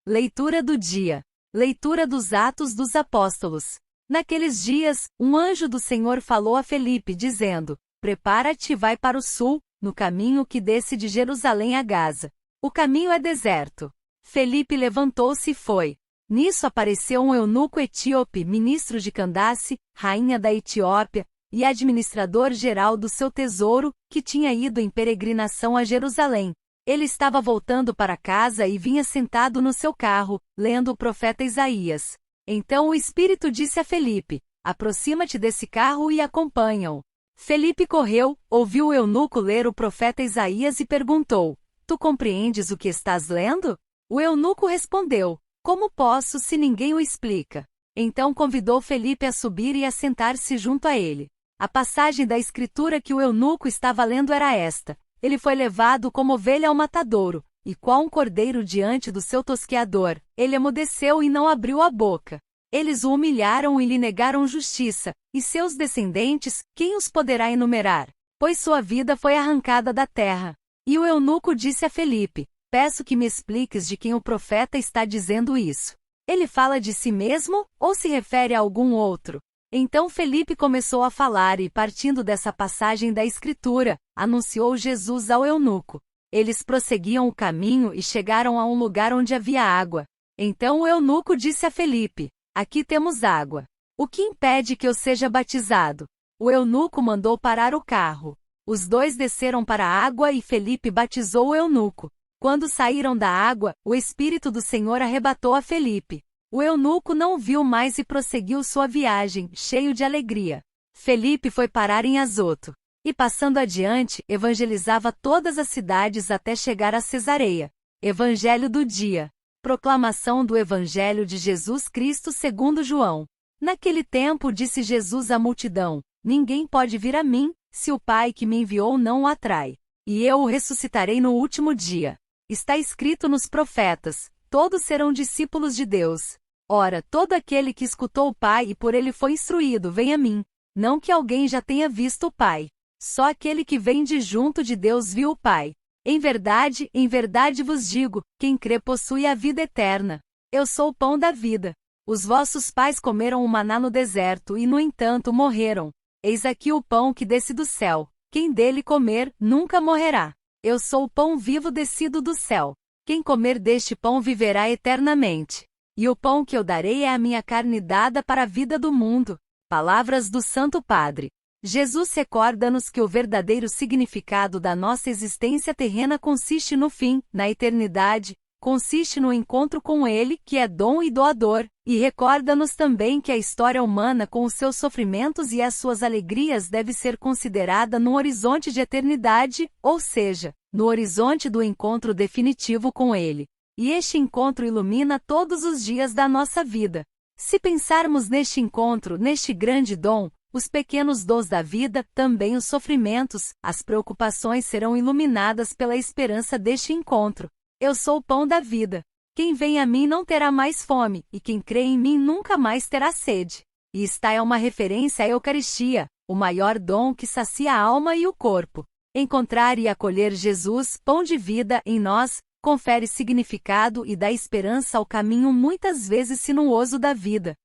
Leitura do dia. Leitura dos Atos dos Apóstolos. Naqueles dias, um anjo do Senhor falou a Felipe, dizendo: Prepara-te e vai para o sul, no caminho que desce de Jerusalém a Gaza. O caminho é deserto. Felipe levantou-se e foi. Nisso apareceu um eunuco etíope, ministro de Candace, rainha da Etiópia, e administrador-geral do seu tesouro, que tinha ido em peregrinação a Jerusalém. Ele estava voltando para casa e vinha sentado no seu carro, lendo o profeta Isaías. Então o Espírito disse a Felipe: Aproxima-te desse carro e acompanha-o. Felipe correu, ouviu o eunuco ler o profeta Isaías e perguntou: Tu compreendes o que estás lendo? O eunuco respondeu: Como posso se ninguém o explica? Então convidou Felipe a subir e a sentar-se junto a ele. A passagem da escritura que o eunuco estava lendo era esta: Ele foi levado como ovelha ao matadouro, e qual um cordeiro diante do seu tosqueador, ele emudeceu e não abriu a boca. Eles o humilharam e lhe negaram justiça, e seus descendentes, quem os poderá enumerar? Pois sua vida foi arrancada da terra. E o eunuco disse a Felipe: Peço que me expliques de quem o profeta está dizendo isso. Ele fala de si mesmo, ou se refere a algum outro? Então Felipe começou a falar e, partindo dessa passagem da Escritura, anunciou Jesus ao eunuco. Eles prosseguiam o caminho e chegaram a um lugar onde havia água. Então o eunuco disse a Felipe: Aqui temos água. O que impede que eu seja batizado? O eunuco mandou parar o carro. Os dois desceram para a água e Felipe batizou o eunuco. Quando saíram da água, o Espírito do Senhor arrebatou a Felipe. O eunuco não o viu mais e prosseguiu sua viagem, cheio de alegria. Felipe foi parar em Azoto. E passando adiante, evangelizava todas as cidades até chegar a Cesareia. Evangelho do dia. Proclamação do Evangelho de Jesus Cristo segundo João. Naquele tempo disse Jesus à multidão: Ninguém pode vir a mim, se o Pai que me enviou não o atrai. E eu o ressuscitarei no último dia. Está escrito nos profetas: Todos serão discípulos de Deus. Ora, todo aquele que escutou o Pai e por ele foi instruído, vem a mim. Não que alguém já tenha visto o Pai. Só aquele que vem de junto de Deus viu o Pai. Em verdade vos digo, quem crê possui a vida eterna. Eu sou o pão da vida. Os vossos pais comeram o maná no deserto e, no entanto, morreram. Eis aqui o pão que desce do céu. Quem dele comer, nunca morrerá. Eu sou o pão vivo descido do céu. Quem comer deste pão viverá eternamente. E o pão que eu darei é a minha carne dada para a vida do mundo. Palavras do Santo Padre. Jesus recorda-nos que o verdadeiro significado da nossa existência terrena consiste no fim, na eternidade, consiste no encontro com Ele, que é dom e doador, e recorda-nos também que a história humana com os seus sofrimentos e as suas alegrias deve ser considerada no horizonte de eternidade, ou seja, no horizonte do encontro definitivo com Ele. E este encontro ilumina todos os dias da nossa vida. Se pensarmos neste encontro, neste grande dom, os pequenos dons da vida, também os sofrimentos, as preocupações serão iluminadas pela esperança deste encontro. Eu sou o pão da vida. Quem vem a mim não terá mais fome, e quem crê em mim nunca mais terá sede. E esta é uma referência à Eucaristia, o maior dom que sacia a alma e o corpo. Encontrar e acolher Jesus, pão de vida, em nós, confere significado e dá esperança ao caminho muitas vezes sinuoso da vida.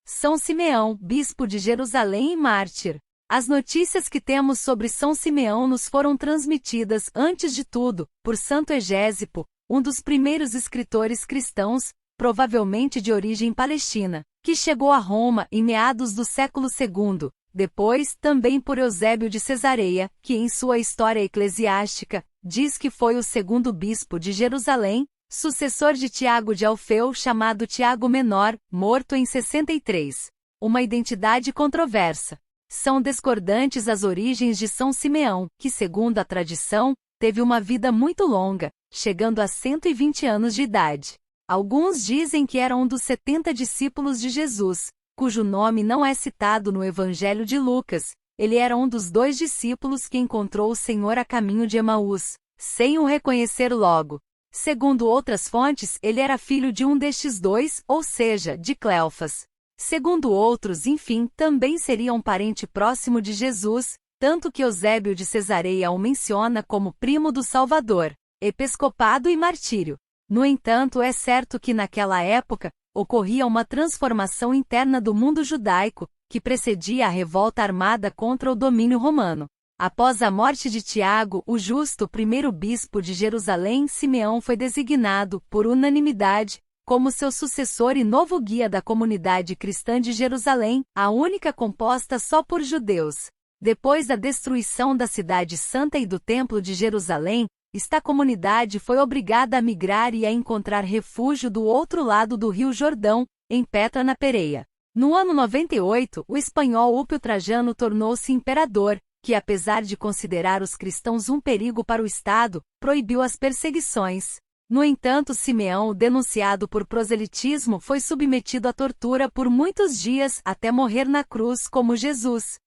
São Simeão, bispo de Jerusalém e mártir. As notícias que temos sobre São Simeão nos foram transmitidas, antes de tudo, por Santo Egésipo, um dos primeiros escritores cristãos, provavelmente de origem palestina, que chegou a Roma em meados do século II. Depois, também por Eusébio de Cesareia, que em sua História Eclesiástica, diz que foi o segundo bispo de Jerusalém, sucessor de Tiago de Alfeu, chamado Tiago Menor, morto em 63. Uma identidade controversa. São discordantes as origens de São Simeão, que, segundo a tradição, teve uma vida muito longa, chegando a 120 anos de idade. Alguns dizem que era um dos 70 discípulos de Jesus, cujo nome não é citado no Evangelho de Lucas. Ele era um dos 2 discípulos que encontrou o Senhor a caminho de Emaús, sem o reconhecer logo. Segundo outras fontes, ele era filho de um destes 2, ou seja, de Cleofas. Segundo outros, enfim, também seria um parente próximo de Jesus, tanto que Eusébio de Cesareia o menciona como primo do Salvador, episcopado e martírio. No entanto, é certo que naquela época, ocorria uma transformação interna do mundo judaico, que precedia a revolta armada contra o domínio romano. Após a morte de Tiago, o justo primeiro bispo de Jerusalém, Simeão foi designado, por unanimidade, como seu sucessor e novo guia da comunidade cristã de Jerusalém, a única composta só por judeus. Depois da destruição da cidade santa e do Templo de Jerusalém, esta comunidade foi obrigada a migrar e a encontrar refúgio do outro lado do Rio Jordão, em Petra na Pereia. No ano 98, o espanhol Ulpio Trajano tornou-se imperador, que apesar de considerar os cristãos um perigo para o Estado, proibiu as perseguições. No entanto, Simeão, denunciado por proselitismo, foi submetido à tortura por muitos dias até morrer na cruz como Jesus.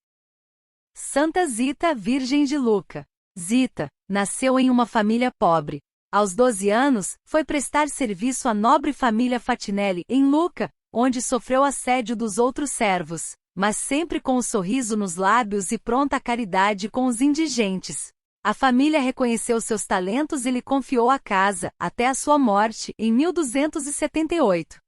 Santa Zita, Virgem de Lucca. Zita nasceu em uma família pobre. Aos 12 anos, foi prestar serviço à nobre família Fatinelli em Lucca, onde sofreu assédio dos outros servos, mas sempre com um sorriso nos lábios e pronta à caridade com os indigentes. A família reconheceu seus talentos e lhe confiou a casa, até a sua morte, em 1278.